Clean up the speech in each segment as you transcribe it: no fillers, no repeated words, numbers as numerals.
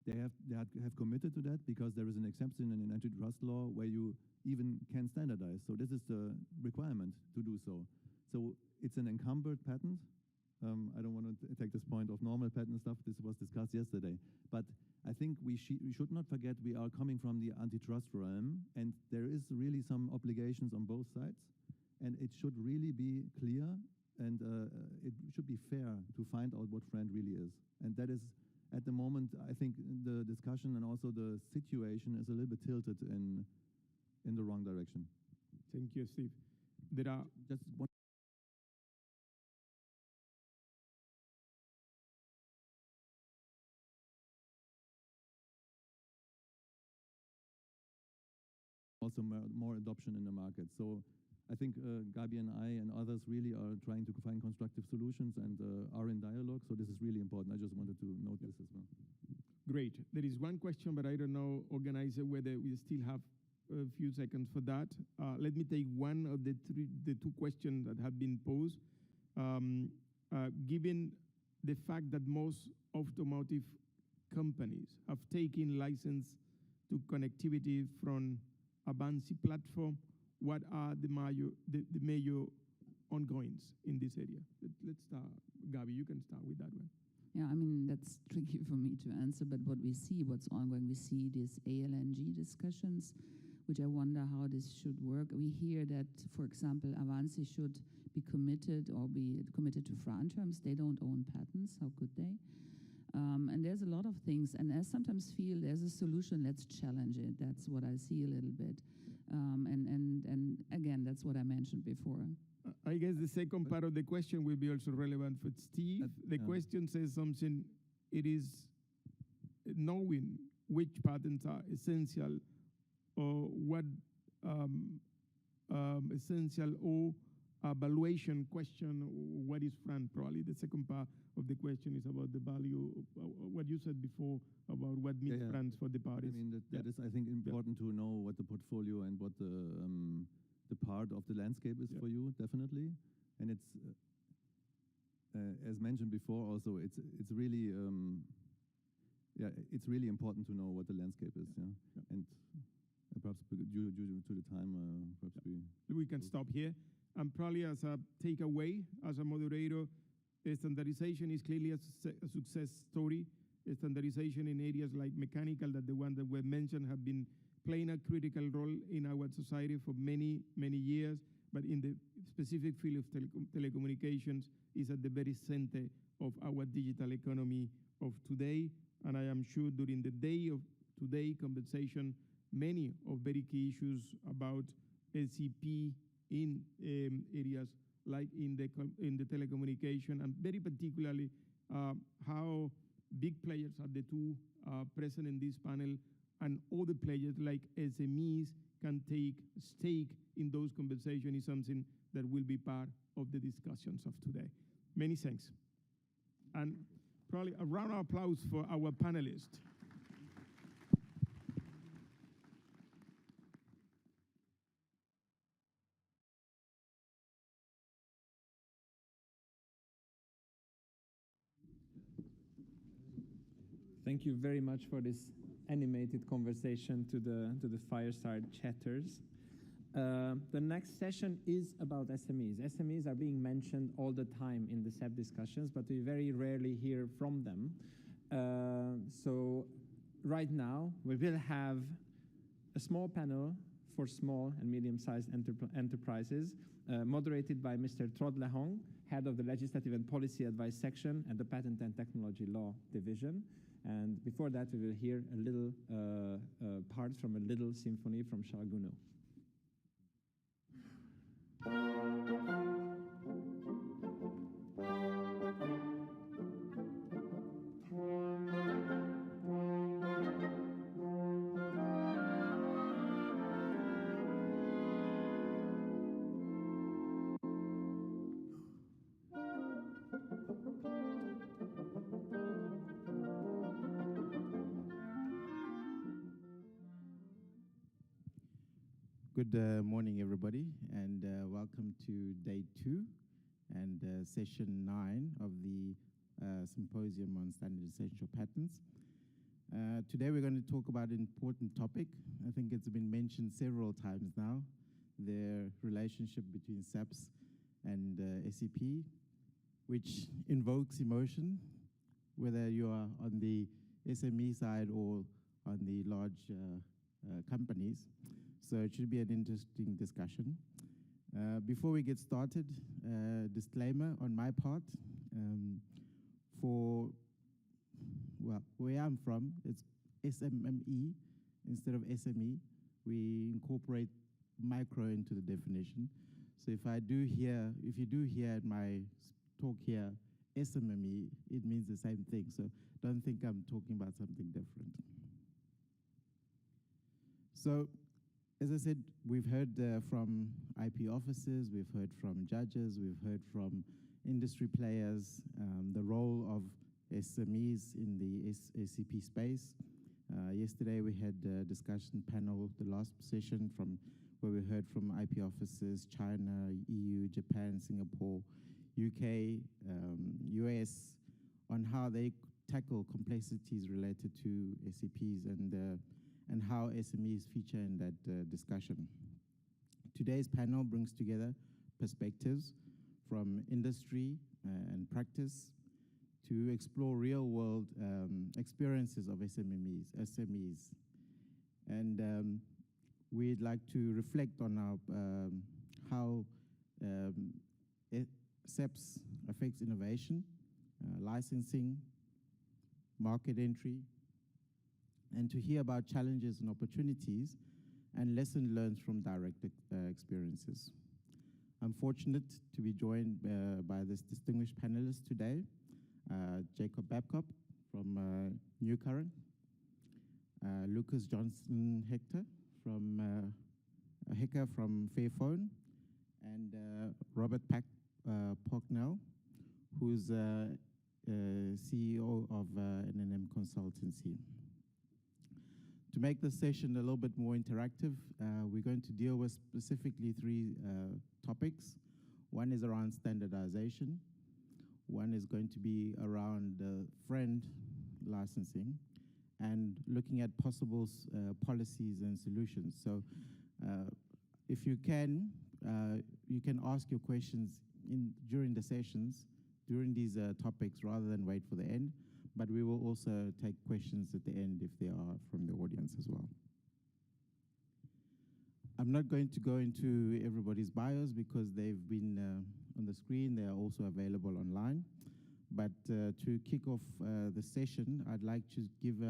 they have committed to that because there is an exception in antitrust law where you even can standardize. So this is the requirement to do so. So it's an encumbered patent. I don't want to take this point of normal patent stuff. This was discussed yesterday. But I think we should not forget we are coming from the antitrust realm, and there is really some obligations on both sides. And it should really be clear, and it should be fair to find out what friend really is. And that is, at the moment, I think the discussion and also the situation is a little bit tilted in the wrong direction. Thank you, Steve. There are just one. Also more adoption in the market. So I think Gabi and I and others really are trying to find constructive solutions and are in dialogue. So this is really important. I just wanted to note this as well. Great. There is one question, but I don't know, organizer, whether we still have a few seconds for that. Let me take one of the two questions that have been posed. Given the fact that most automotive companies have taken license to connectivity from Avanci platform, what are the major ongoings in this area? Let's start. Gabi, you can start with that one. Yeah, I mean, that's tricky for me to answer, but what we see, what's ongoing, we see these ALNG discussions, which I wonder how this should work. We hear that, for example, Avanci should be committed or be committed to FRAN terms. They don't own patents. How could they? And there's a lot of things, and I sometimes feel there's a solution, let's challenge it. That's what I see a little bit. And again, that's what I mentioned before. I guess the second part of the question will be also relevant for Steve. The question says something, it is knowing which patents are essential or what essential or evaluation question, what is FRAN probably. The second part of the question is about the value, what you said before about what means FRANs for the parties. I mean, that is, I think, important to know what the portfolio and what the part of the landscape is for you, definitely. And it's, as mentioned before also, it's really, it's really important to know what the landscape is, And perhaps due to the time, perhaps we can stop here. And probably as a takeaway, as a moderator, standardization is clearly a success story. Standardization in areas like mechanical, that the one that were mentioned, have been playing a critical role in our society for many, many years. But in the specific field of telecommunications, is at the very center of our digital economy of today. And I am sure during the day of today conversation, many of very key issues about SEP in areas like in the telecommunication, and very particularly how big players are the two present in this panel, and other players like SMEs can take stake in those conversations is something that will be part of the discussions of today. Many thanks. And probably a round of applause for our panelists. Thank you very much for this animated conversation to the fireside chatters. The next session is about SMEs. SMEs are being mentioned all the time in the SEP discussions, but we very rarely hear from them. So right now, we will have a small panel for small and medium-sized enterprises, moderated by Mr. Trod Lehong, head of the Legislative and Policy Advice section at the Patent and Technology Law Division. And before that, we will hear a little part from a little symphony from Charles Gounod. Good morning, everybody, and welcome to day 2 and session 9 of the Symposium on Standardization of Patents. Today we're going to talk about an important topic. I think it's been mentioned several times now, the relationship between SEPs and SEP, which invokes emotion, whether you are on the SME side or on the large companies. So it should be an interesting discussion. Before we get started, disclaimer on my part. Where I'm from, it's SME instead of SME. We incorporate micro into the definition. So if you do hear my talk here, SME, it means the same thing. So don't think I'm talking about something different. So, as I said, we've heard from IP officers, we've heard from judges, we've heard from industry players, the role of SMEs in the SEP space. Yesterday we had a discussion panel, the last session, where we heard from IP officers, China, EU, Japan, Singapore, UK, US, on how they tackle complexities related to SEPs and how SMEs feature in that discussion. Today's panel brings together perspectives from industry and practice to explore real-world experiences of SMEs. And we'd like to reflect on how SEPs affects innovation, licensing, market entry, and to hear about challenges and opportunities and lessons learned from direct experiences. I'm fortunate to be joined by this distinguished panelist today, Jacob Babcock from Newcurrent, Lucas Johnson Hector from Fairphone, and Robert Pocknell, who's CEO of N&M Consultancy. To make this session a little bit more interactive, we're going to deal with specifically three topics. One is around standardization. One is going to be around friend licensing and looking at possible policies and solutions. So if you can ask your questions during the sessions, during these topics, rather than wait for the end. But we will also take questions at the end if there are from the audience as well. I'm not going to go into everybody's bios because they've been on the screen. They are also available online. But to kick off the session, I'd like to give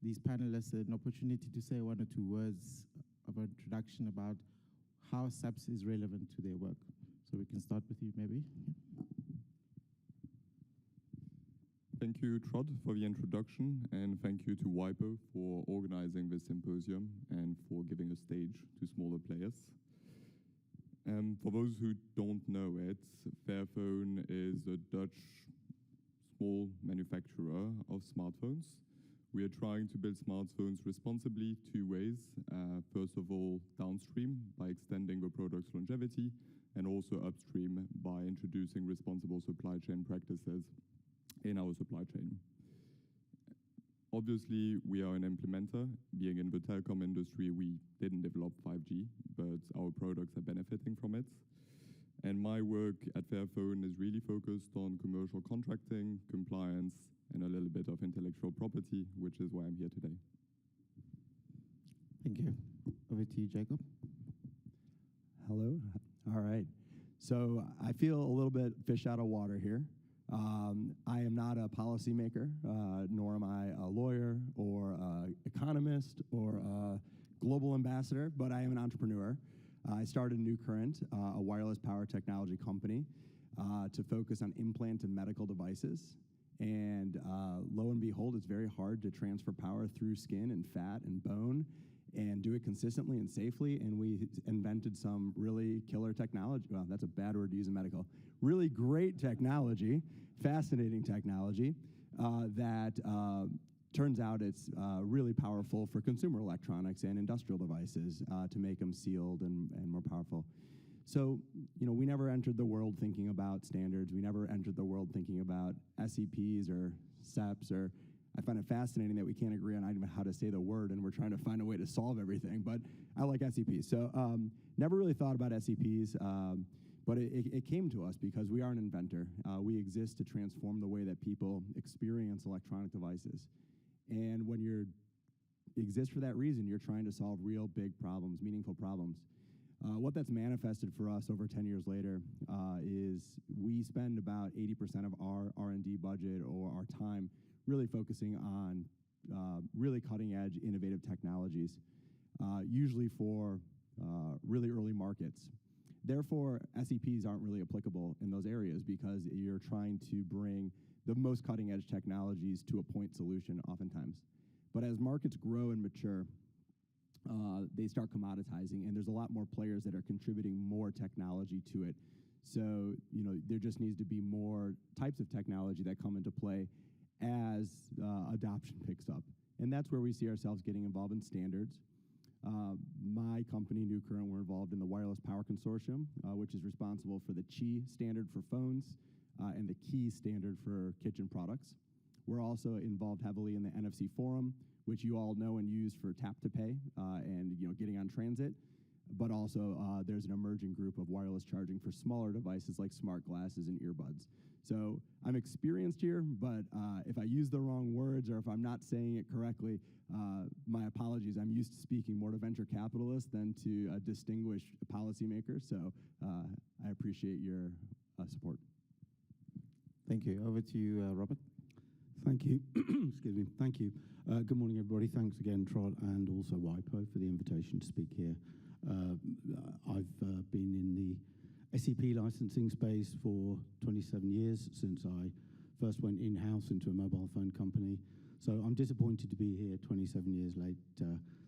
these panelists an opportunity to say one or two words of introduction about how SEPs is relevant to their work. So we can start with you, maybe. Thank you, Trod, for the introduction, and thank you to WIPO for organizing this symposium and for giving a stage to smaller players. For those who don't know it, Fairphone is a Dutch small manufacturer of smartphones. We are trying to build smartphones responsibly two ways. First of all, downstream by extending the product's longevity, and also upstream by introducing responsible supply chain practices in our supply chain. Obviously, we are an implementer. Being in the telecom industry, we didn't develop 5G, but our products are benefiting from it. And my work at Fairphone is really focused on commercial contracting, compliance, and a little bit of intellectual property, which is why I'm here today. Thank you. Over to you, Jacob. Hello. All right. So I feel a little bit fish out of water here. I am not a policymaker, nor am I a lawyer or an economist or a global ambassador, but I am an entrepreneur. I started Newcurrent, a wireless power technology company, to focus on implant and medical devices. And lo and behold, it's very hard to transfer power through skin and fat and bone and do it consistently and safely. And we invented some really killer technology. Well, that's a bad word to use in medical. Really great technology, fascinating technology that turns out it's really powerful for consumer electronics and industrial devices to make them sealed and more powerful. So, you know, we never entered the world thinking about standards. We never entered the world thinking about SEPs or SEPs or I find it fascinating that we can't agree on even how to say the word, and we're trying to find a way to solve everything. But I like SEPs. So never really thought about SEPs, but it came to us because we are an inventor. We exist to transform the way that people experience electronic devices. And when you exist for that reason, you're trying to solve real big problems, meaningful problems. What that's manifested for us over 10 years later is we spend about 80% of our R&D budget or our time really focusing on really cutting-edge, innovative technologies, usually for really early markets. Therefore, SEPs aren't really applicable in those areas because you're trying to bring the most cutting-edge technologies to a point solution oftentimes. But as markets grow and mature, they start commoditizing, and there's a lot more players that are contributing more technology to it. So, there just needs to be more types of technology that come into play as adoption picks up. And that's where we see ourselves getting involved in standards. My company, New Current, we're involved in the Wireless Power Consortium, which is responsible for the QI standard for phones and the KEY standard for kitchen products. We're also involved heavily in the NFC Forum, which you all know and use for tap to pay and getting on transit. But also there's an emerging group of wireless charging for smaller devices like smart glasses and earbuds. So I'm experienced here, but if I use the wrong words or if I'm not saying it correctly, my apologies. I'm used to speaking more to venture capitalists than to distinguished policymakers. So I appreciate your support. Thank you. Over to you, Robert. Thank you. Excuse me. Thank you. Good morning, everybody. Thanks again, Trod, and also WIPO for the invitation to speak here. I've been in the SEP licensing space for 27 years since I first went in-house into a mobile phone company. So I'm disappointed to be here 27 years late,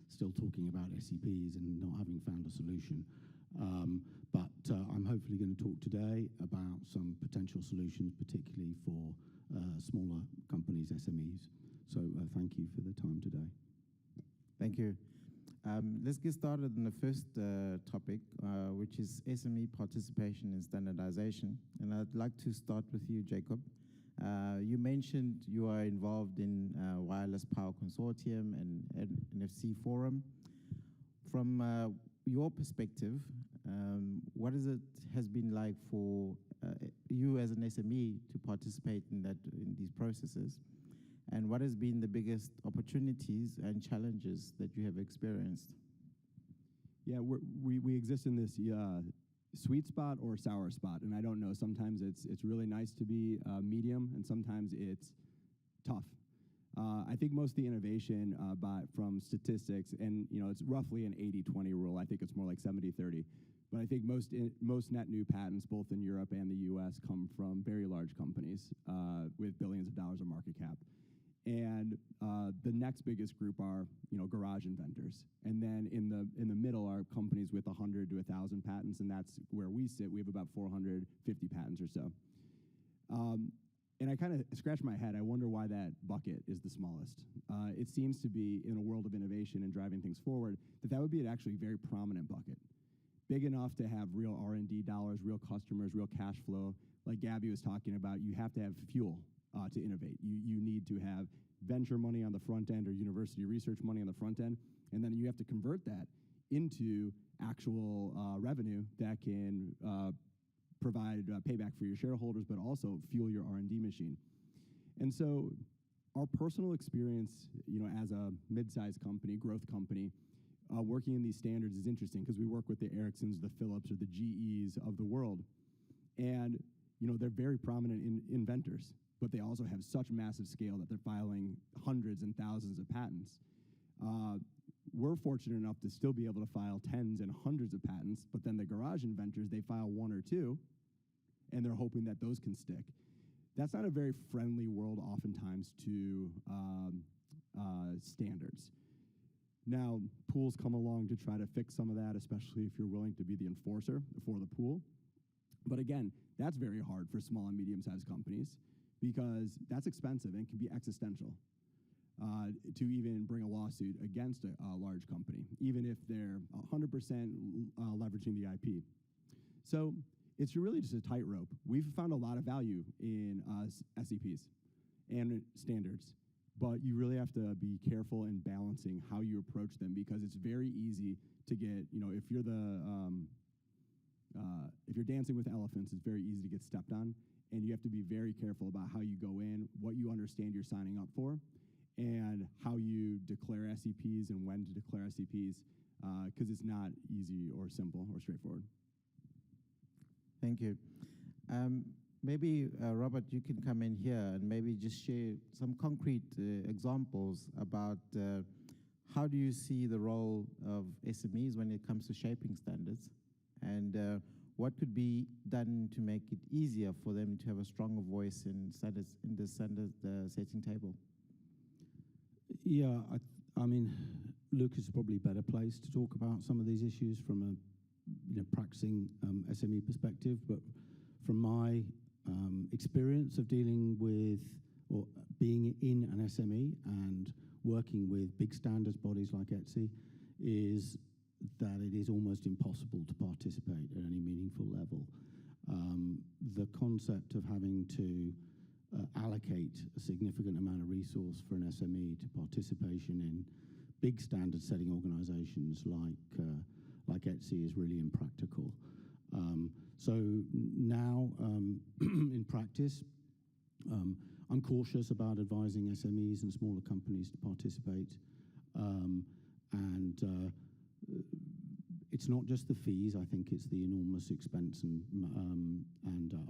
still talking about SEPs and not having found a solution. But I'm hopefully going to talk today about some potential solutions, particularly for smaller companies, SMEs. So thank you for the time today. Thank you. Let's get started on the first topic, which is SME participation in standardization. And I'd like to start with you, Jacob. You mentioned you are involved in Wireless Power Consortium and NFC Forum. From your perspective, what has been like for you as an SME to participate in these processes? And what has been the biggest opportunities and challenges that you have experienced? Yeah, we exist in this sweet spot or sour spot, and I don't know. Sometimes it's really nice to be medium, and sometimes it's tough. I think most of the innovation from statistics, and it's roughly an 80-20 rule. I think it's more like 70-30. But I think most net new patents, both in Europe and the U.S., come from very large companies with billions of dollars of market cap. And the next biggest group are, garage inventors. And then in the middle are companies with 100 to 1,000 patents, and that's where we sit. We have about 450 patents or so. And I kind of scratch my head. I wonder why that bucket is the smallest. It seems to be, in a world of innovation and driving things forward, that would be an actually very prominent bucket. Big enough to have real R&D dollars, real customers, real cash flow. Like Gabby was talking about, you have to have fuel to innovate. You need to have venture money on the front end or university research money on the front end, and then you have to convert that into actual revenue that can provide payback for your shareholders, but also fuel your R&D machine. And so our personal experience, as a mid-sized company, growth company, working in these standards is interesting because we work with the Ericssons, the Philips, or the GEs of the world. And, they're very prominent inventors, but they also have such massive scale that they're filing hundreds and thousands of patents. We're fortunate enough to still be able to file tens and hundreds of patents, but then the garage inventors, they file one or two, and they're hoping that those can stick. That's not a very friendly world oftentimes to standards. Now, pools come along to try to fix some of that, especially if you're willing to be the enforcer for the pool. But again, that's very hard for small and medium-sized companies because that's expensive and can be existential to even bring a lawsuit against a large company, even if they're 100% leveraging the IP. So it's really just a tightrope. We've found a lot of value in SEPs and standards, but you really have to be careful in balancing how you approach them, because it's very easy to get, if you're if you're dancing with elephants, it's very easy to get stepped on, and you have to be very careful about how you go in, what you understand you're signing up for, and how you declare SEPs and when to declare SEPs, because it's not easy or simple or straightforward. Thank you. Maybe, Robert, you can come in here and maybe just share some concrete examples about how do you see the role of SMEs when it comes to shaping standards, and what could be done to make it easier for them to have a stronger voice in the standard setting table? Yeah, I mean, Lucas is probably a better place to talk about some of these issues from a practicing SME perspective, but from my experience of dealing with or being in an SME and working with big standards bodies like ETSI is that it is almost impossible to participate at any meaningful level. The concept of having to allocate a significant amount of resource for an SME to participation in big standard setting organizations like ETSI is really impractical. So now, in practice, I'm cautious about advising SMEs and smaller companies to participate. It's not just the fees. I think it's the enormous expense and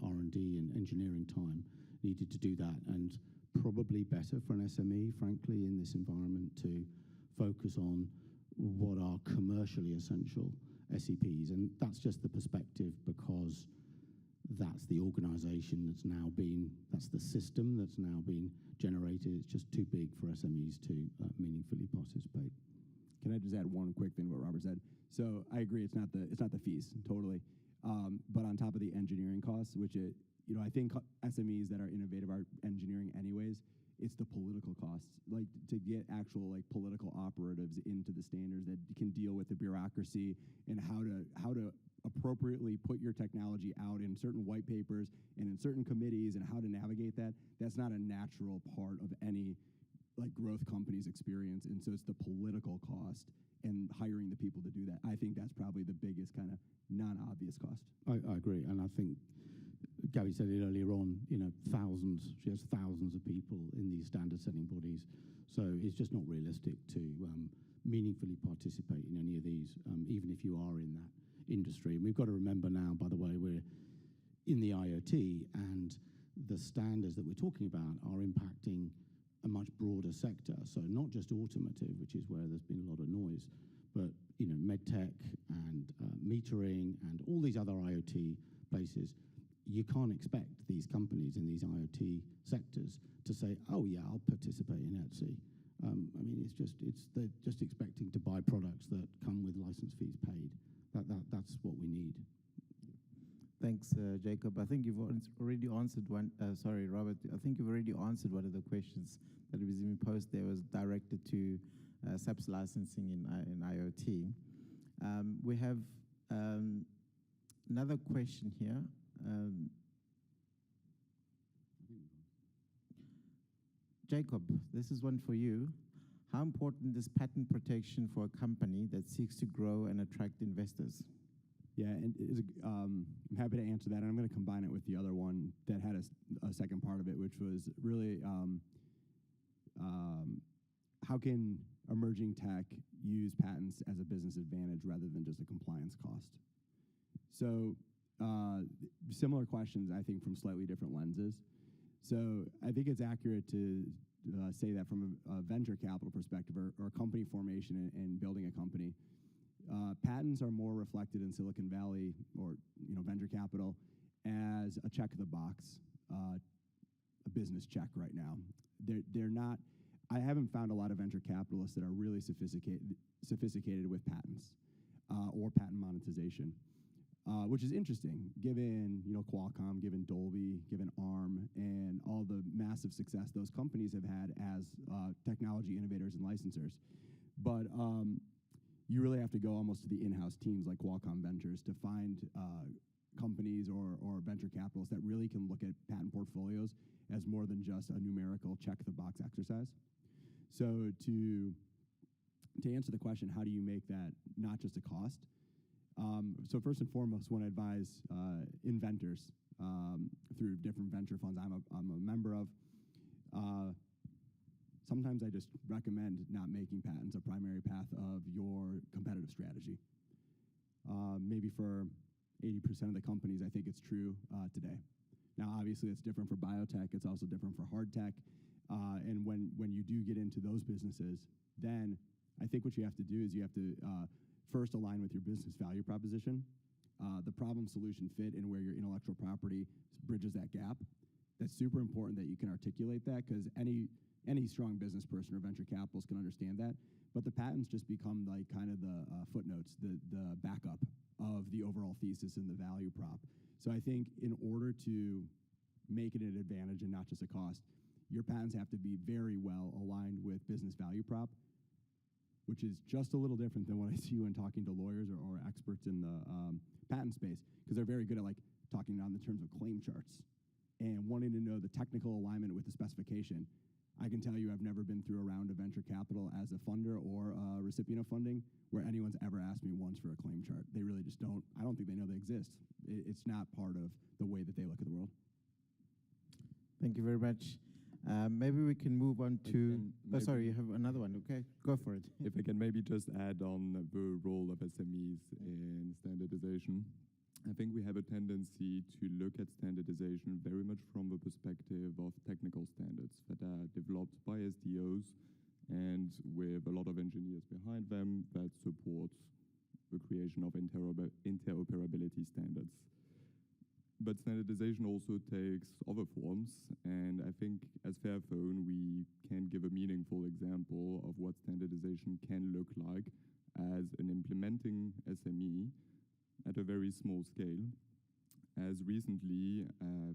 R&D and engineering time needed to do that, and probably better for an SME, frankly, in this environment to focus on what are commercially essential SEPs, and that's just the perspective because that's the organization that's the system that's now been generated. It's just too big for SMEs to meaningfully participate. Can I just add one quick thing to what Robert said? So I agree, it's not the fees, totally. But on top of the engineering costs, which I think SMEs that are innovative are engineering anyways, it's the political costs, like to get actual political operatives into the standards that can deal with the bureaucracy and how to appropriately put your technology out in certain white papers and in certain committees and how to navigate that. That's not a natural part of any growth company's experience, and so it's the political cost and hiring the people to do that. I think that's probably the biggest kind of non-obvious cost. I agree, and I think Gabby said it earlier on, she has thousands of people in these standard setting bodies, so it's just not realistic to meaningfully participate in any of these, even if you are in that industry. And we've got to remember now, by the way, we're in the IoT, and the standards that we're talking about are impacting a much broader sector. So not just automotive, which is where there's been a lot of noise, but medtech and metering and all these other IoT places. You can't expect these companies in these IoT sectors to say, "Oh yeah, I'll participate in ETSI." I mean, they're just expecting to buy products that come with license fees paid. That's what we need. Thanks, Jacob. I think you've already answered one. Sorry, Robert. I think you've already answered one of the questions that was being posed. There was directed to SAP's licensing in IoT. We have another question here. Jacob, this is one for you. How important is patent protection for a company that seeks to grow and attract investors? Yeah, and I'm happy to answer that, and I'm going to combine it with the other one that had a second part of it, which was really how can emerging tech use patents as a business advantage rather than just a compliance cost? So similar questions, I think, from slightly different lenses. So I think it's accurate to say that from a venture capital perspective or company formation and building a company, patents are more reflected in Silicon Valley or venture capital as a check of the box, a business check right now. They're not. I haven't found a lot of venture capitalists that are really sophisticated with patents or patent monetization. Which is interesting, given Qualcomm, given Dolby, given ARM, and all the massive success those companies have had as technology innovators and licensors. But you really have to go almost to the in-house teams like Qualcomm Ventures to find companies or venture capitalists that really can look at patent portfolios as more than just a numerical check-the-box exercise. So to answer the question, how do you make that not just a cost? So first and foremost, when I advise inventors through different venture funds I'm a member of, sometimes I just recommend not making patents a primary path of your competitive strategy. Maybe for 80% of the companies, I think it's true today. Now, obviously, it's different for biotech. It's also different for hard tech. And when you do get into those businesses, then I think what you have to do is you have to first align with your business value proposition, the problem-solution fit, and where your intellectual property bridges that gap. That's super important that you can articulate that, because any strong business person or venture capitalist can understand that. But the patents just become like kind of the footnotes, the backup of the overall thesis and the value prop. So I think in order to make it an advantage and not just a cost, your patents have to be very well aligned with business value prop, which is just a little different than what I see when talking to lawyers or experts in the patent space, because they're very good at like talking on the terms of claim charts and wanting to know the technical alignment with the specification. I can tell you I've never been through a round of venture capital as a funder or a recipient of funding where anyone's ever asked me once for a claim chart. They really just don't. I don't think they know they exist. It's not part of the way that they look at the world. Thank you very much. Maybe we can move on to... Oh, sorry, you have another one. Okay, go for it. If I can maybe just add on the role of SMEs in standardization. I think we have a tendency to look at standardization very much from the perspective of technical standards that are developed by SDOs and with a lot of engineers behind them that support the creation of interoperability standards. But standardization also takes other forms, and I think as Fairphone we can give a meaningful example of what standardization can look like as an implementing SME at a very small scale. As recently,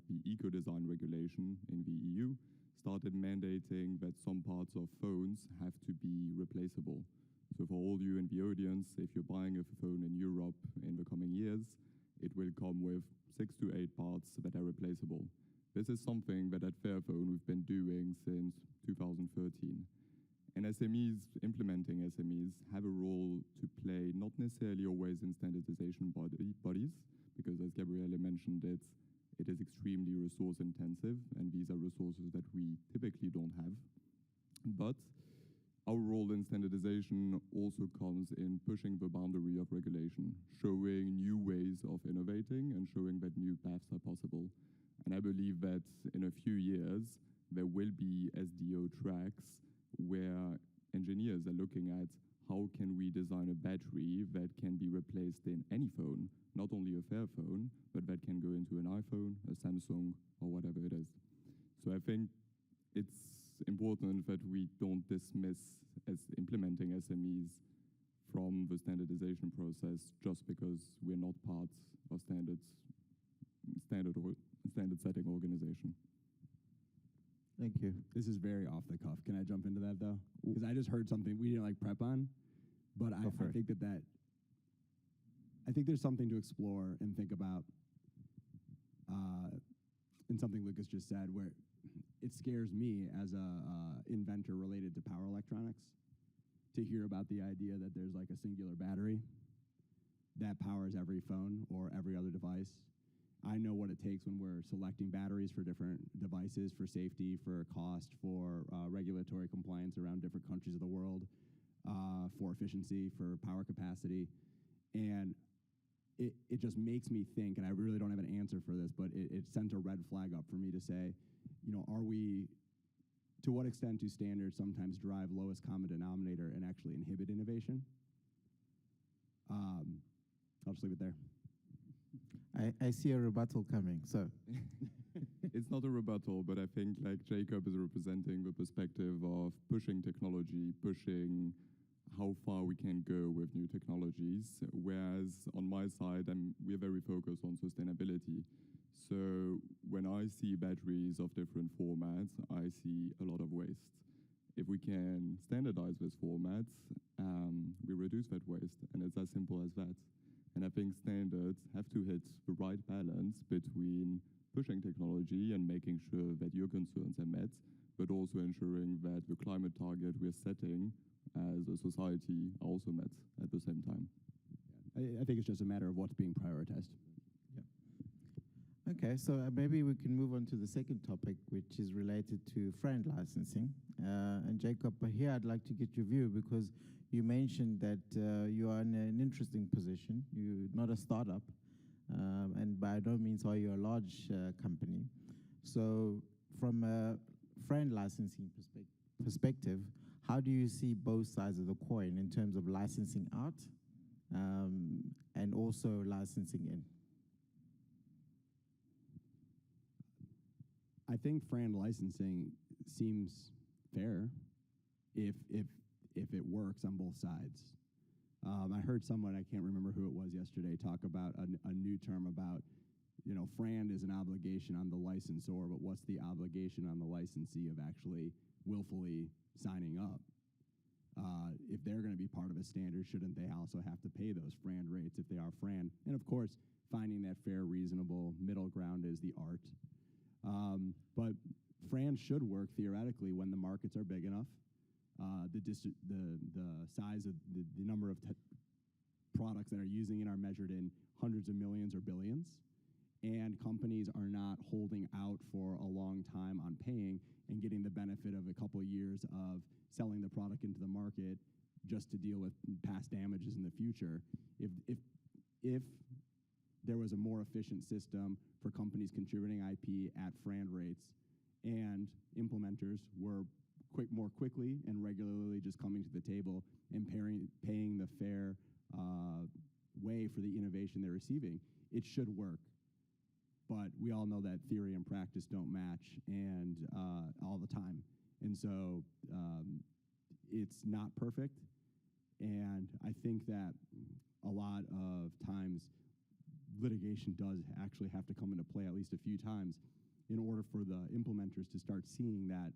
the eco-design regulation in the EU started mandating that some parts of phones have to be replaceable. So for all you in the audience, if you're buying a phone in Europe in the coming years, it will come with 6 to 8 parts that are replaceable. This is something that at Fairphone we've been doing since 2013. And SMEs, implementing SMEs, have a role to play, not necessarily always in standardization bodies, because as Gabriele mentioned, it is extremely resource intensive, and these are resources that we typically don't have. But our role in standardization also comes in pushing the boundary of regulation, showing new ways of innovating and showing that new paths are possible. And I believe that in a few years, there will be SDO tracks where engineers are looking at how can we design a battery that can be replaced in any phone, not only a Fairphone, but that can go into an iPhone, a Samsung, or whatever it is. So I think it's important that we don't dismiss as implementing SMEs from the standardization process just because we're not part of standard setting organization. Thank you. This is very off the cuff. Can I jump into that though? Because I just heard something we didn't like prep on, but I think I think there's something to explore and think about in something Lucas just said, where it scares me as a inventor related to power electronics to hear about the idea that there's like a singular battery that powers every phone or every other device. I know what it takes when we're selecting batteries for different devices, for safety, for cost, for regulatory compliance around different countries of the world, for efficiency, for power capacity. And it just makes me think, and I really don't have an answer for this, but it sent a red flag up for me to say, you know, to what extent do standards sometimes drive lowest common denominator and actually inhibit innovation? I'll just leave it there. I see a rebuttal coming, so. It's not a rebuttal, but I think like Jacob is representing the perspective of pushing technology, pushing how far we can go with new technologies, whereas on my side, we're very focused on sustainability. So when I see batteries of different formats, I see a lot of waste. If we can standardize these formats, we reduce that waste, and it's as simple as that. And I think standards have to hit the right balance between pushing technology and making sure that your concerns are met, but also ensuring that the climate target we're setting as a society are also met at the same time. I think it's just a matter of what's being prioritized. Okay, so maybe we can move on to the second topic, which is related to friend licensing. And Jacob, here I'd like to get your view, because you mentioned that you are in an interesting position. You're not a startup, and by no means are you a large company. So from a friend licensing perspective, how do you see both sides of the coin in terms of licensing out and also licensing in? I think friend licensing seems fair if it works on both sides. I heard someone, I can't remember who it was yesterday, talk about a new term about, FRAND is an obligation on the licensor, but what's the obligation on the licensee of actually willfully signing up? If they're going to be part of a standard, shouldn't they also have to pay those FRAND rates if they are FRAND? And of course, finding that fair, reasonable middle ground is the art. But FRAND should work theoretically when the markets are big enough. The size of the number of products that are using it are measured in hundreds of millions or billions, and companies are not holding out for a long time on paying and getting the benefit of a couple of years of selling the product into the market just to deal with past damages in the future. If there was a more efficient system for companies contributing IP at FRAND rates, and implementers were more quickly and regularly just coming to the table and paying the fair way for the innovation they're receiving, it should work. But we all know that theory and practice don't match, and all the time. And so it's not perfect, and I think that a lot of times litigation does actually have to come into play at least a few times in order for the implementers to start seeing that,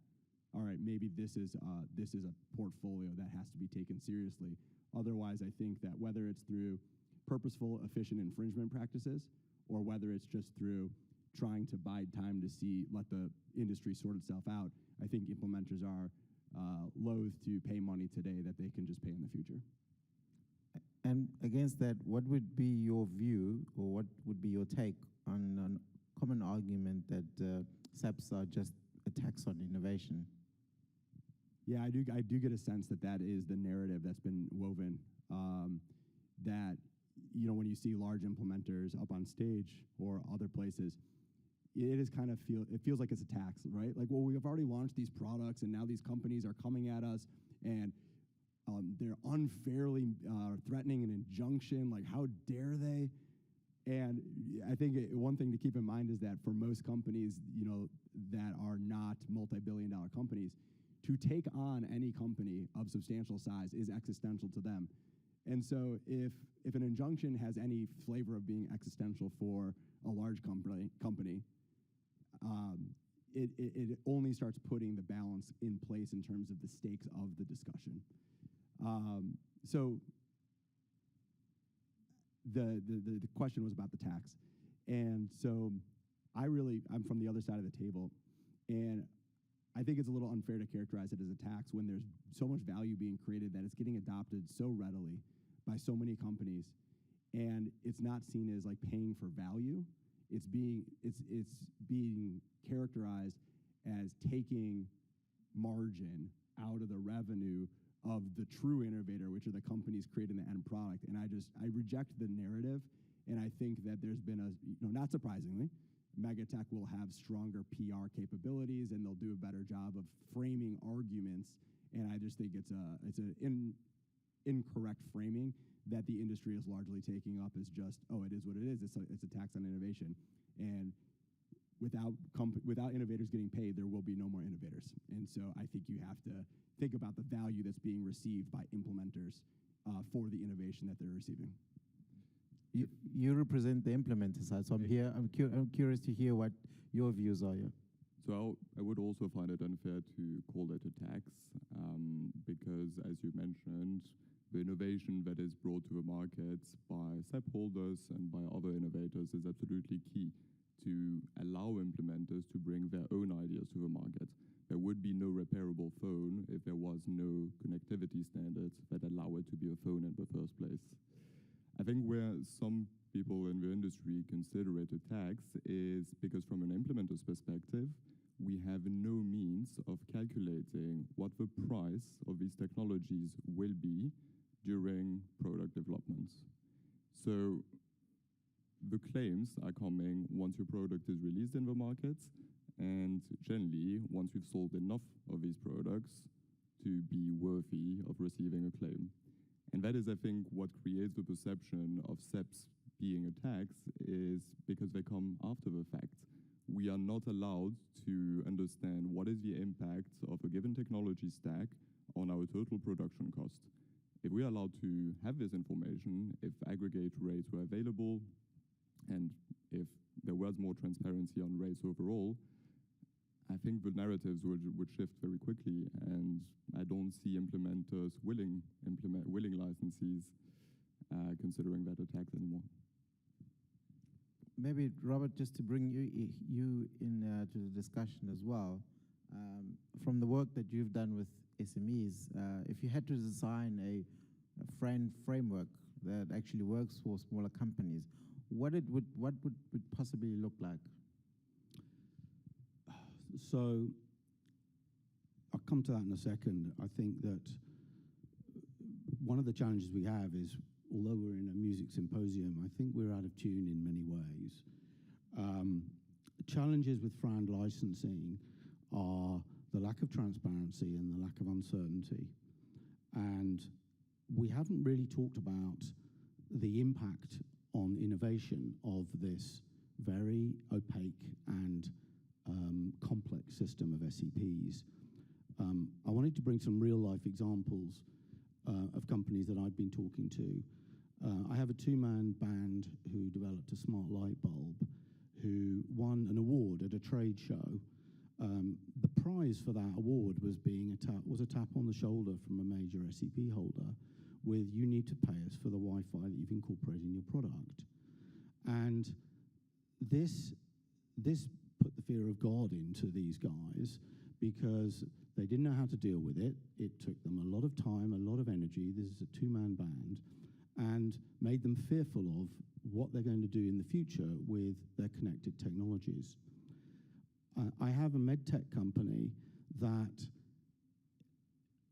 all right, maybe this is a portfolio that has to be taken seriously. Otherwise, I think that whether it's through purposeful, efficient infringement practices, or whether it's just through trying to bide time to let the industry sort itself out, I think implementers are loath to pay money today that they can just pay in the future. And against that, what would be your view, or what would be your take on a common argument that SEPs are just a tax on innovation? Yeah, I do get a sense that is the narrative that's been woven. That, when you see large implementers up on stage or other places, it feels like it's a tax, right? Like, well, we've already launched these products, and now these companies are coming at us, and they're unfairly threatening an injunction. Like, how dare they? And I think one thing to keep in mind is that for most companies, that are not multi-billion-dollar companies, to take on any company of substantial size is existential to them. And so if an injunction has any flavor of being existential for a large company, it only starts putting the balance in place in terms of the stakes of the discussion. So the question was about the tax. And so I'm from the other side of the table, and I think it's a little unfair to characterize it as a tax when there's so much value being created that it's getting adopted so readily by so many companies, and it's not seen as like paying for value. It's being characterized as taking margin out of the revenue of the true innovator, which are the companies creating the end product. And I reject the narrative, and I think that there's been not surprisingly, Megatech will have stronger PR capabilities, and they'll do a better job of framing arguments. And I just think it's an incorrect framing that the industry is largely taking up as just, it is what it is. It's a tax on innovation. And without innovators getting paid, there will be no more innovators. And so I think you have to think about the value that's being received by implementers for the innovation that they're receiving. You represent the implementer side, so I'm curious to hear what your views are. Yeah. So I would also find it unfair to call it a tax, because, as you mentioned, the innovation that is brought to the markets by SEP holders and by other innovators is absolutely key to allow implementers to bring their own ideas to the market. there would be no repairable phone if there was no connectivity standards that allow it to be a phone in the first place. I think where some people in the industry consider it a tax is because from an implementer's perspective, we have no means of calculating what the price of these technologies will be during product development. So the claims are coming once your product is released in the market, and generally once we've sold enough of these products to be worthy of receiving a claim. And that is, I think, what creates the perception of SEPs being a tax, is because they come after the fact. We are not allowed to understand what is the impact of a given technology stack on our total production cost. If we are allowed to have this information, if aggregate rates were available, and if there was more transparency on rates overall, I think the narratives would shift very quickly, and I don't see implementers willing licensees considering that a tax anymore. Maybe, Robert, just to bring you in to the discussion as well, from the work that you've done with SMEs, if you had to design a framework that actually works for smaller companies, what would it possibly look like? So I'll come to that in a second. I think that one of the challenges we have is, although we're in a music symposium, I think we're out of tune in many ways. Challenges with FRAND licensing are the lack of transparency and the lack of uncertainty. And we haven't really talked about the impact on innovation of this very opaque and complex system of SEPs. I wanted to bring some real-life examples of companies that I've been talking to. I have a two-man band who developed a smart light bulb, who won an award at a trade show. The prize for that award was a tap on the shoulder from a major SEP holder with, you need to pay us for the Wi-Fi that you've incorporated in your product. And this put the fear of God into these guys, because they didn't know how to deal with it. It took them a lot of time, a lot of energy. This is a two-man band, and made them fearful of what they're going to do in the future with their connected technologies. I have a medtech company that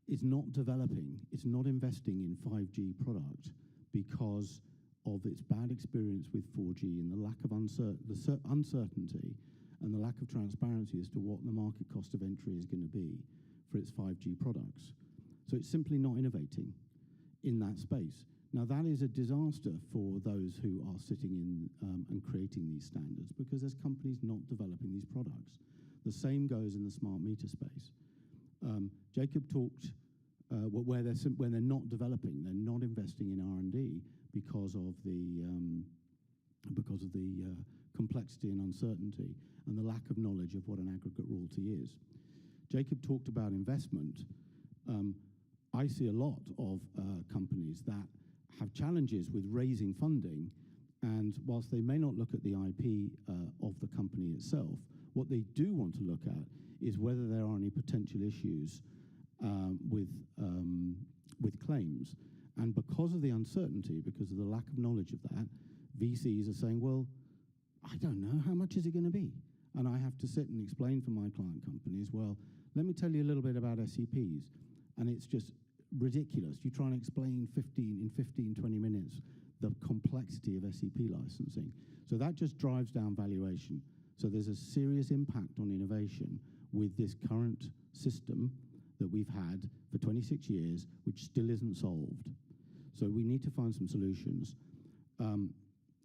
is not developing, it's not investing in 5G product because of its bad experience with 4G and the lack of uncertainty and the lack of transparency as to what the market cost of entry is going to be for its 5G products. So it's simply not innovating in that space. Now, that is a disaster for those who are sitting in and creating these standards, because there's companies not developing these products. The same goes in the smart meter space. Jacob talked when they're not developing, they're not investing in R&D because of the complexity and uncertainty and the lack of knowledge of what an aggregate royalty is. Jacob talked about investment. I see a lot of companies that have challenges with raising funding, and whilst they may not look at the IP of the company itself, what they do want to look at is whether there are any potential issues with claims. And because of the uncertainty, because of the lack of knowledge of that, VCs are saying, well, I don't know, how much is it going to be? And I have to sit and explain for my client companies, well, let me tell you a little bit about SEPs. And it's just ridiculous. You try and explain 15, 20 minutes, the complexity of SEP licensing. So that just drives down valuation. So there's a serious impact on innovation with this current system that we've had for 26 years, which still isn't solved. So we need to find some solutions.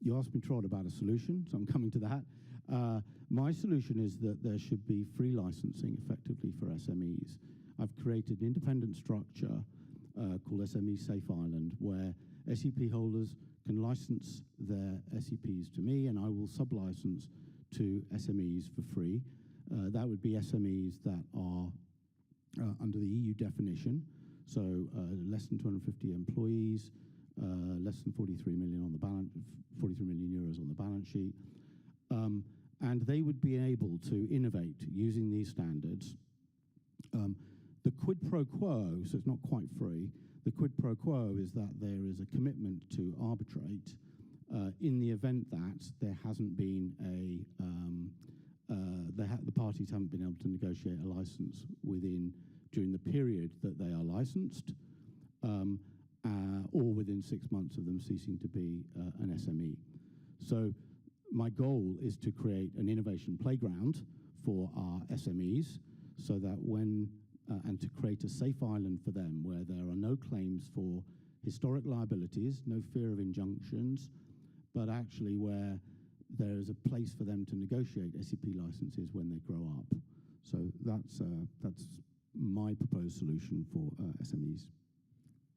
You asked me, Trod, about a solution, so I'm coming to that. My solution is that there should be free licensing effectively for SMEs. I've created an independent structure called SME Safe Island, where SEP holders can license their SEPs to me, and I will sub-license to SMEs for free. That would be SMEs that are under the EU definition, so less than 250 employees, less than 43 million on the 43 million euros on the balance sheet, and they would be able to innovate using these standards The quid pro quo, so it's not quite free, the quid pro quo is that there is a commitment to arbitrate in the event that there hasn't been the parties haven't been able to negotiate a license during the period that they are licensed, or within 6 months of them ceasing to be an SME. So my goal is to create an innovation playground for our SMEs so that and to create a safe island for them where there are no claims for historic liabilities, no fear of injunctions, but actually where there is a place for them to negotiate SEP licenses when they grow up. So that's my proposed solution for SMEs.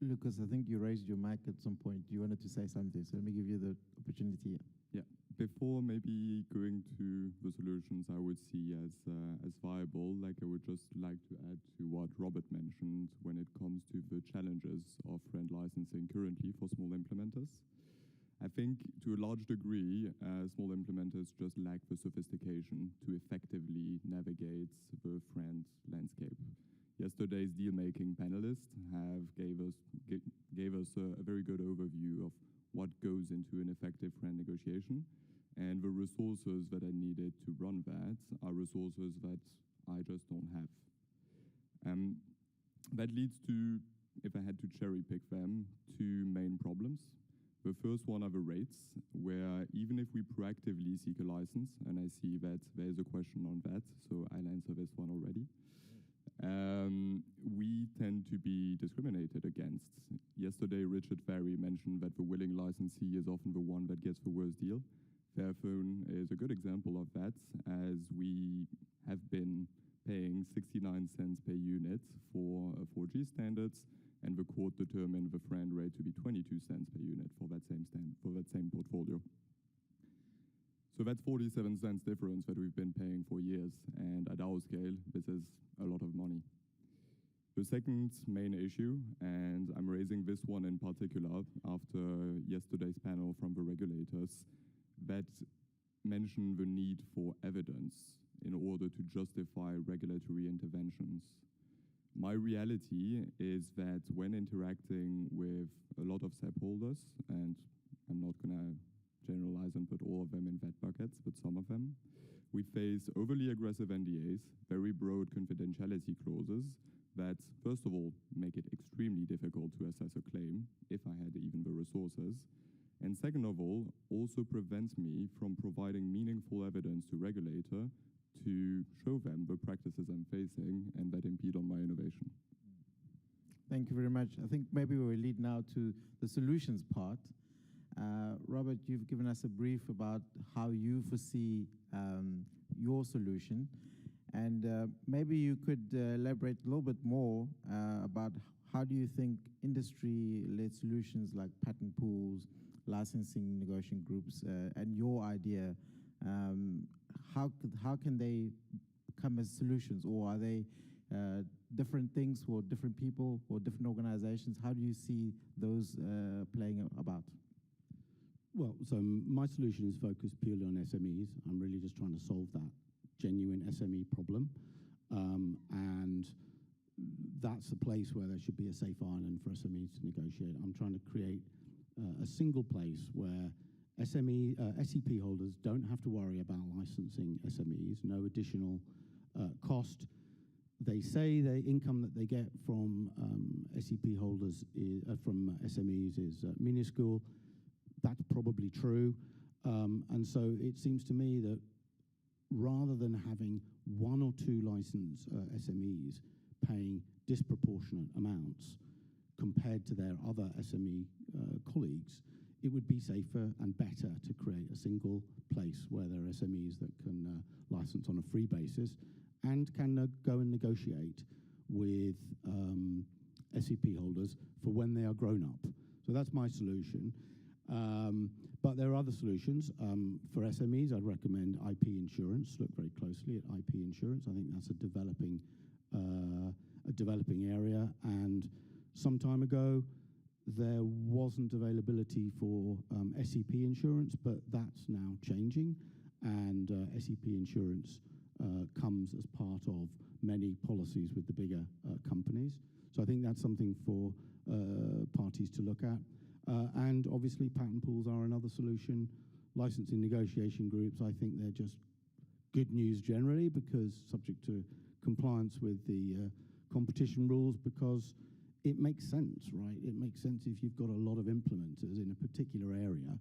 Lucas, I think you raised your mic at some point. You wanted to say something, so let me give you the opportunity. Yeah. Before maybe going to the solutions I would see as viable, like I would just like to add to what Robert mentioned when it comes to the challenges of friend licensing currently for small implementers. I think to a large degree, small implementers just lack the sophistication to effectively navigate the friend landscape. Yesterday's deal-making panelists gave us a very good overview of what goes into an effective friend negotiation, and the resources that are needed to run that are resources that I just don't have. That leads to, if I had to cherry pick them, two main problems. The first one are the rates, where even if we proactively seek a license, and I see that there's a question on that, so I'll answer this one already. We tend to be discriminated against. Yesterday, Richard Ferry mentioned that the willing licensee is often the one that gets the worst deal. Fairphone is a good example of that, as we have been paying 69 cents per unit for 4G standards, and the court determined the friend rate to be 22 cents per unit for that same portfolio. So that's 47 cents difference that we've been paying for years, and at our scale, this is a lot of money. The second main issue, and I'm raising this one in particular after yesterday's panel from the regulators, that mention the need for evidence in order to justify regulatory interventions. My reality is that when interacting with a lot of SEP holders, and I'm not going to generalize and put all of them in that buckets, but some of them, we face overly aggressive NDAs, very broad confidentiality clauses that, first of all, make it extremely difficult to assess a claim, if I had even the resources, and second of all, also prevents me from providing meaningful evidence to regulator to show them the practices I'm facing and that impede on my innovation. Thank you very much. I think maybe we'll lead now to the solutions part. Robert, you've given us a brief about how you foresee your solution, and maybe you could elaborate a little bit more about how do you think industry-led solutions like patent pools, licensing negotiation groups, and your idea, how can they come as solutions, or are they different things for different people or different organizations? How do you see those playing about? Well, so my solution is focused purely on SMEs. I'm really just trying to solve that genuine SME problem. And that's a place where there should be a safe island for SMEs to negotiate. I'm trying to create a single place where SEP holders don't have to worry about licensing SMEs, no additional cost. They say the income that they get from SEP holders from SMEs is minuscule. That's probably true. And so it seems to me that rather than having one or two licensed SMEs paying disproportionate amounts compared to their other SME colleagues, it would be safer and better to create a single place where there are SMEs that can license on a free basis and can go and negotiate with SEP holders for when they are grown up. So that's my solution. But there are other solutions. For SMEs, I'd recommend IP insurance. Look very closely at IP insurance. I think that's a developing area. And some time ago, there wasn't availability for SEP insurance, but that's now changing. And SEP insurance comes as part of many policies with the bigger companies. So I think that's something for parties to look at. And obviously patent pools are another solution. Licensing negotiation groups, I think they're just good news generally, because subject to compliance with the competition rules, because it makes sense, right? It makes sense if you've got a lot of implementers in a particular area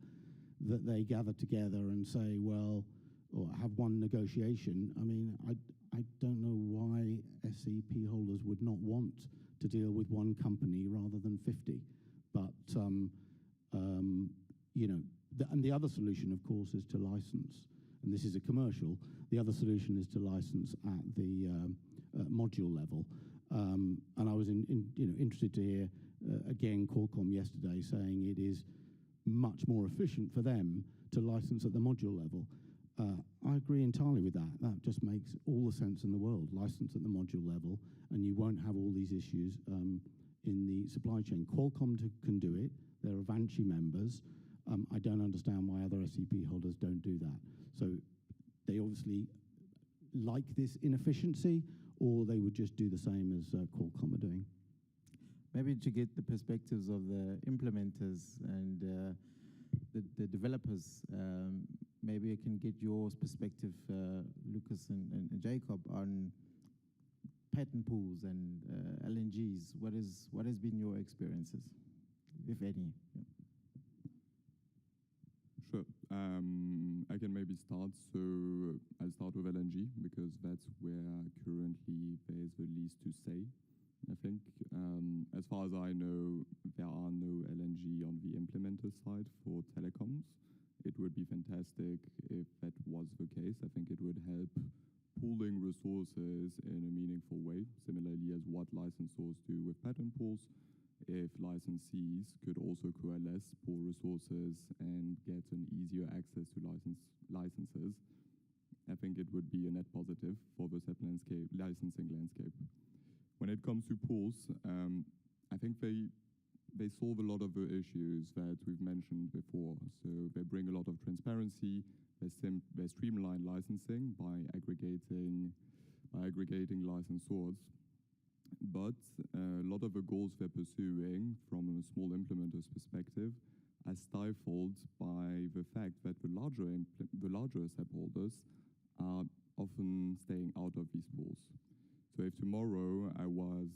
that they gather together and say, well, or have one negotiation. I mean, I don't know why SEP holders would not want to deal with one company rather than 50. But, you know, and the other solution, of course, is to license. And this is a commercial. The other solution is to license at the module level. And I was interested to hear, again, Qualcomm yesterday saying it is much more efficient for them to license at the module level. I agree entirely with that. That just makes all the sense in the world. License at the module level, and you won't have all these issues in the supply chain. Qualcomm can do it. They're Avanci members. I don't understand why other SEP holders don't do that. So they obviously like this inefficiency, or they would just do the same as Qualcomm are doing. Maybe to get the perspectives of the implementers and the developers, maybe I can get your perspective, Lucas and Jacob, on patent pools and LNGs. What has been your experiences, if any? Yeah. Sure. I can maybe start. So I'll start with LNG because that's where currently there's the least to say, I think. As far as I know, there are no LNG on the implementer side for telecoms. It would be fantastic if that was the case. I think it would help pooling resources in a meaningful way, similarly as what licensors do with patent pools. If licensees could also coalesce pool resources and get an easier access to licenses, I think it would be a net positive for the SEP licensing landscape. When it comes to pools, I think they solve a lot of the issues that we've mentioned before. So they bring a lot of transparency. They streamline licensing by aggregating licensors. But a lot of the goals they're pursuing from a small implementer's perspective are stifled by the fact that the larger SEP holders are often staying out of these pools. So if tomorrow I was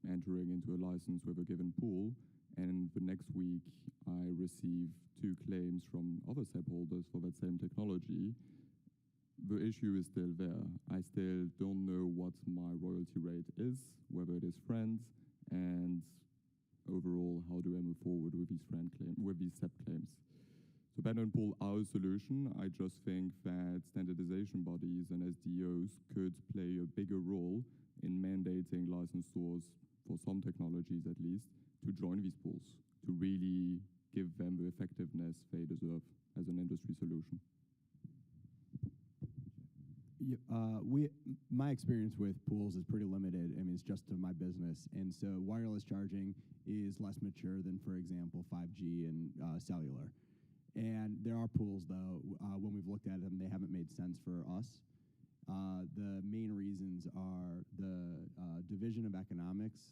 entering into a license with a given pool, and the next week I receive 2 claims from other SEP holders for that same technology, the issue is still there. I still don't know what my royalty rate is, whether it is friends, and overall, how do I move forward with these SEP claims? So patent pool are a solution. I just think that standardization bodies and SDOs could play a bigger role in mandating licensors, for some technologies at least, to join these pools, to really give them the effectiveness they deserve as an industry solution. My experience with pools is pretty limited. I mean, it's just to my business. And so wireless charging is less mature than, for example, 5G and cellular. And there are pools, though, when we've looked at them, they haven't made sense for us. The main reasons are the division of economics.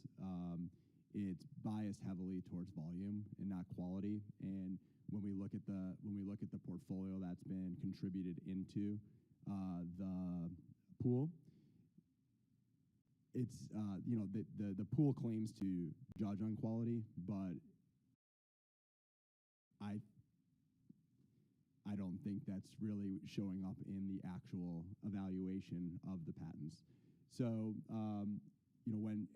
It's biased heavily towards volume and not quality. And when we look at the portfolio that's been contributed into the pool, it's the pool claims to judge on quality, but I don't think that's really showing up in the actual evaluation of the patents. So when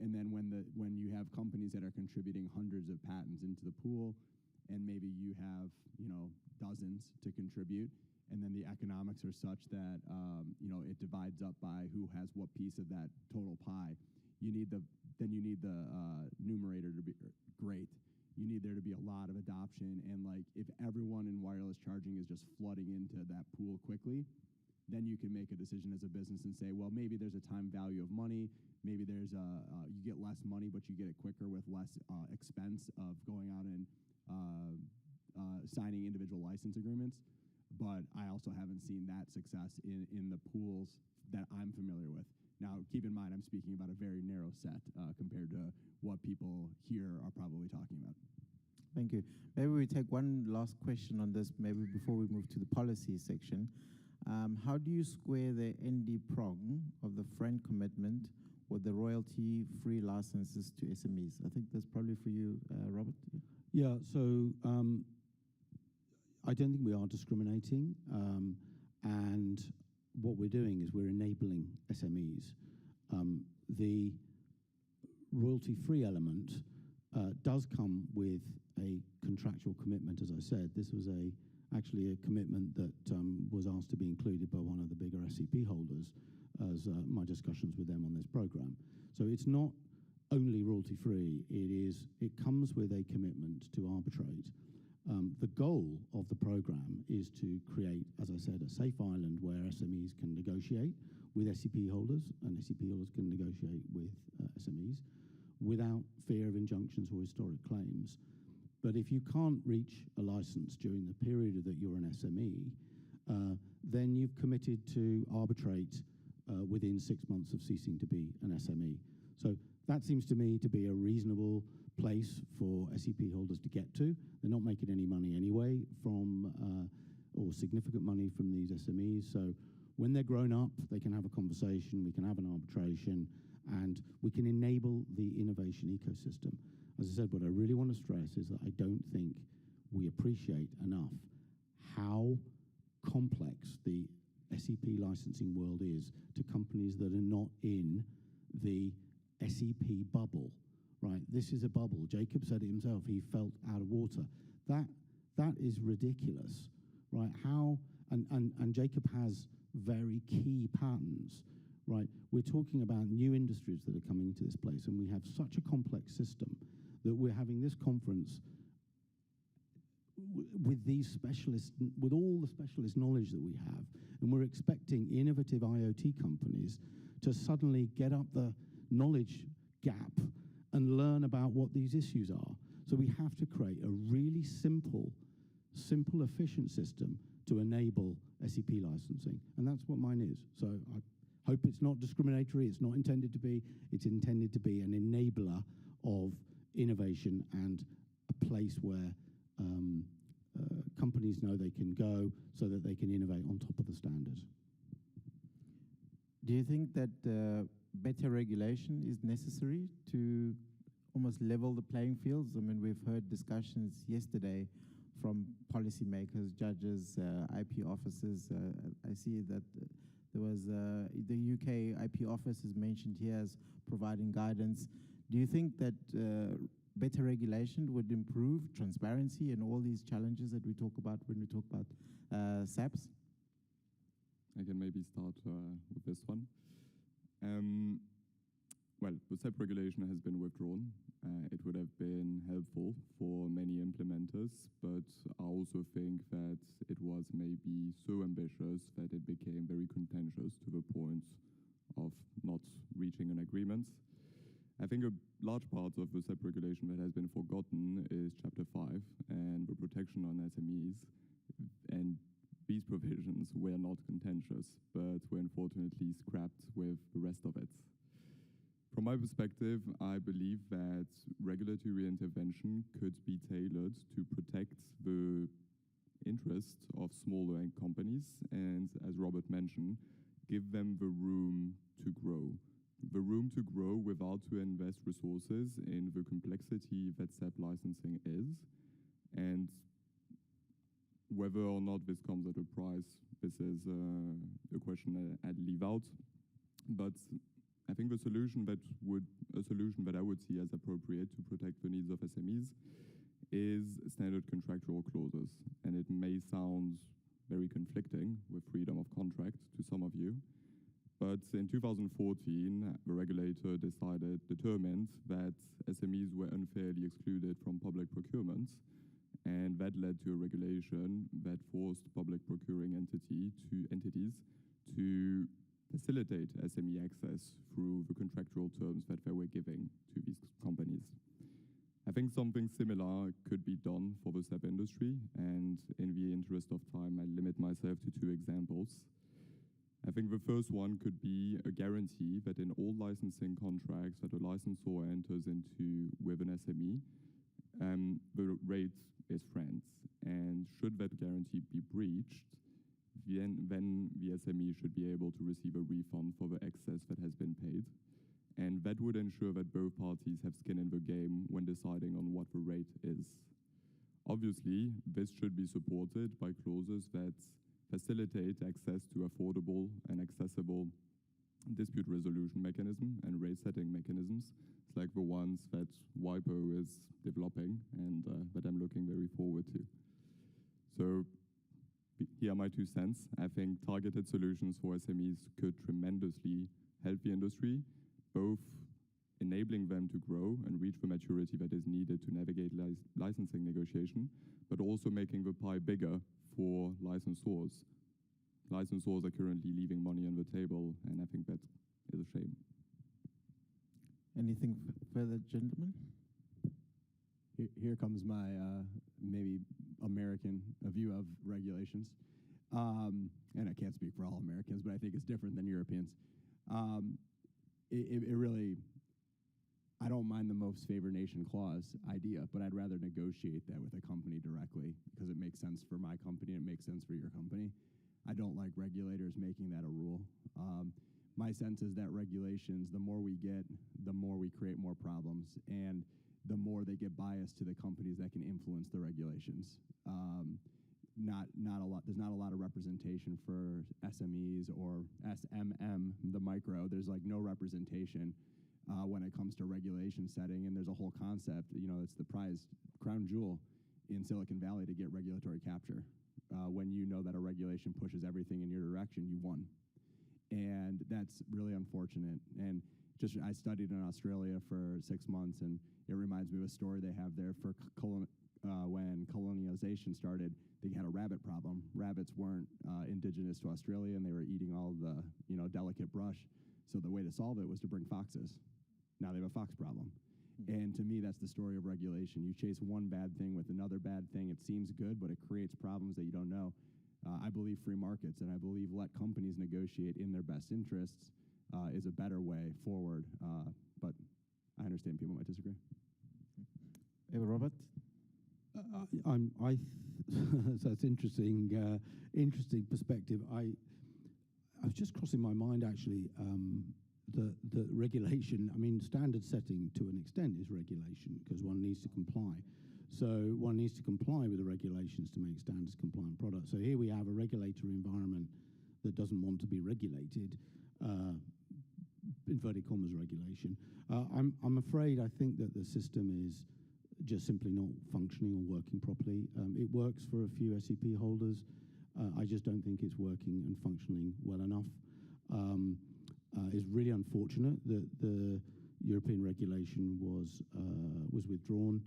you have companies that are contributing hundreds of patents into the pool, and maybe you have dozens to contribute, and then the economics are such that it divides up by who has what piece of that total pie. You need the numerator to be great. You need there to be a lot of adoption, and like if everyone in wireless charging is just flooding into that pool quickly, then you can make a decision as a business and say, well, maybe there's a time value of money. Maybe there's you get less money, but you get it quicker with less expense of going out and signing individual license agreements. But I also haven't seen that success in the pools that I'm familiar with. Now, keep in mind, I'm speaking about a very narrow set compared to what people here are probably talking about. Thank you. Maybe we take one last question on this, maybe before we move to the policy section. How do you square the ND prong of the friend commitment with the royalty-free licenses to SMEs? I think that's probably for you, Robert. Yeah, so I don't think we are discriminating. And what we're doing is we're enabling SMEs. The royalty-free element does come with a contractual commitment, as I said. This was actually a commitment that was asked to be included by one of the bigger SEP holders as my discussions with them on this program. So it's not only royalty-free, it comes with a commitment to arbitrate. The goal of the program is to create, as I said, a safe island where SMEs can negotiate with SEP holders, and SEP holders can negotiate with SMEs without fear of injunctions or historic claims. But if you can't reach a license during the period that you're an SME, then you've committed to arbitrate within 6 months of ceasing to be an SME. So that seems to me to be a reasonable place for SEP holders to get to. They're not making any money anyway from, or significant money from these SMEs. So when they're grown up, they can have a conversation, we can have an arbitration, and we can enable the innovation ecosystem. As I said, what I really want to stress is that I don't think we appreciate enough how complex the SEP licensing world is to companies that are not in the SEP bubble, right? This is a bubble. Jacob said it himself. He felt out of water. That is ridiculous, right? How, and Jacob has very key patterns, right? We're talking about new industries that are coming into this place, and we have such a complex system that we're having this conference with these specialists, with all the specialist knowledge that we have, and we're expecting innovative IoT companies to suddenly get up the knowledge gap and learn about what these issues are. So we have to create a really simple, efficient system to enable SEP licensing, and that's what mine is. So I hope it's not discriminatory, it's not intended to be, it's intended to be an enabler of innovation and a place where companies know they can go so that they can innovate on top of the standards. Do you think that better regulation is necessary to almost level the playing fields? I mean, we've heard discussions yesterday from policymakers, judges, IP officers. I see that there was the UK IP office is mentioned here as providing guidance. Do you think that better regulation would improve transparency and all these challenges that we talk about when we talk about SAPs? I can maybe start with this one. Well, the SEP regulation has been withdrawn. It would have been helpful for many implementers, but I also think that it was maybe so ambitious that it became very contentious to the point of not reaching an agreement. I think a large part of the SEP regulation that has been forgotten is Chapter 5 and the protection on SMEs. And these provisions were not contentious, but were unfortunately scrapped with the rest of it. From my perspective, I believe that regulatory intervention could be tailored to protect the interests of smaller companies and, as Robert mentioned, give them the room to grow. The room to grow without to invest resources in the complexity that SEP licensing is. And whether or not this comes at a price, this is a question I'd leave out. But I think the solution that I would see as appropriate to protect the needs of SMEs is standard contractual clauses. And it may sound very conflicting with freedom of contract to some of you. But in 2014, the regulator determined that SMEs were unfairly excluded from public procurement, and that led to a regulation that forced public procuring entities to facilitate SME access through the contractual terms that they were giving to these companies. I think something similar could be done for the SEP industry, and in the interest of time, I limit myself to 2 examples. I think the first one could be a guarantee that in all licensing contracts that a licensor enters into with an SME, the rate is France. And should that guarantee be breached, then the SME should be able to receive a refund for the excess that has been paid. And that would ensure that both parties have skin in the game when deciding on what the rate is. Obviously, this should be supported by clauses that facilitate access to affordable and accessible dispute resolution mechanism and rate setting mechanisms, like the ones that WIPO is developing and that I'm looking very forward to. So here are my 2 cents. I think targeted solutions for SMEs could tremendously help the industry, both enabling them to grow and reach the maturity that is needed to navigate licensing negotiation, but also making the pie bigger for licensors. Licensors are currently leaving money on the table, and I think that is a shame. Anything further, gentlemen? Here comes my maybe American view of regulations. And I can't speak for all Americans, but I think it's different than Europeans. It really, I don't mind the most favored nation clause idea, but I'd rather negotiate that with a company directly because it makes sense for my company and it makes sense for your company. I don't like regulators making that a rule. My sense is that regulations, the more we get, the more we create more problems, and the more they get biased to the companies that can influence the regulations. There's not a lot of representation for SMEs or SMM, the micro. There's like no representation when it comes to regulation setting, and there's a whole concept, it's the prized crown jewel in Silicon Valley to get regulatory capture. When you know that a regulation pushes everything in your direction, you won. And that's really unfortunate. And I studied in Australia for 6 months, and it reminds me of a story they have there for when colonization started. They had a rabbit problem. Rabbits weren't indigenous to Australia, and they were eating all the delicate brush. So the way to solve it was to bring foxes. Now they have a fox problem. And to me, that's the story of regulation. You chase one bad thing with another bad thing. It seems good, but it creates problems that you don't know. I believe free markets, and I believe let companies negotiate in their best interests is a better way forward. But I understand people might disagree. Robert? So it's interesting, interesting perspective. I was just crossing my mind actually. The regulation, I mean, standard setting to an extent is regulation because one needs to comply. So one needs to comply with the regulations to make standards compliant products. So here we have a regulatory environment that doesn't want to be regulated, inverted commas regulation. I'm afraid I think that the system is just simply not functioning or working properly. It works for a few SEP holders. I just don't think it's working and functioning well enough. It's really unfortunate that the European regulation was withdrawn,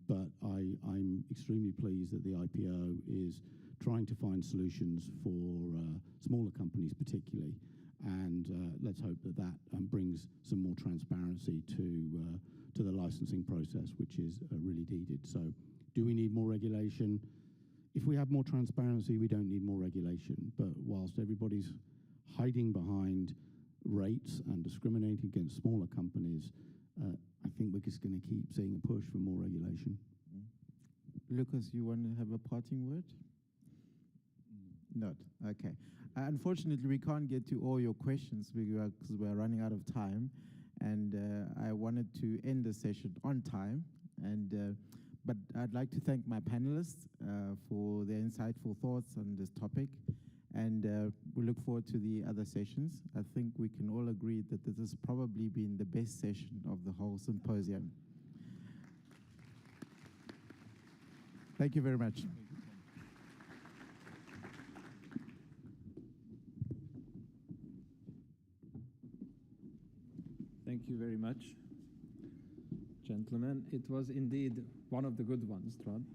but I'm extremely pleased that the IPO is trying to find solutions for smaller companies particularly, and let's hope that brings some more transparency to the licensing process, which is really needed. So do we need more regulation? If we have more transparency, we don't need more regulation, but whilst everybody's hiding behind rates and discriminating against smaller companies, I think we're just going to keep seeing a push for more regulation. Lucas, you want to have a parting word? Not. Okay. Unfortunately, we can't get to all your questions because we're running out of time, and I wanted to end the session on time. But I'd like to thank my panelists for their insightful thoughts on this topic. And we look forward to the other sessions. I think we can all agree that this has probably been the best session of the whole symposium. Thank you very much. Thank you very much, gentlemen. It was indeed one of the good ones, Trond.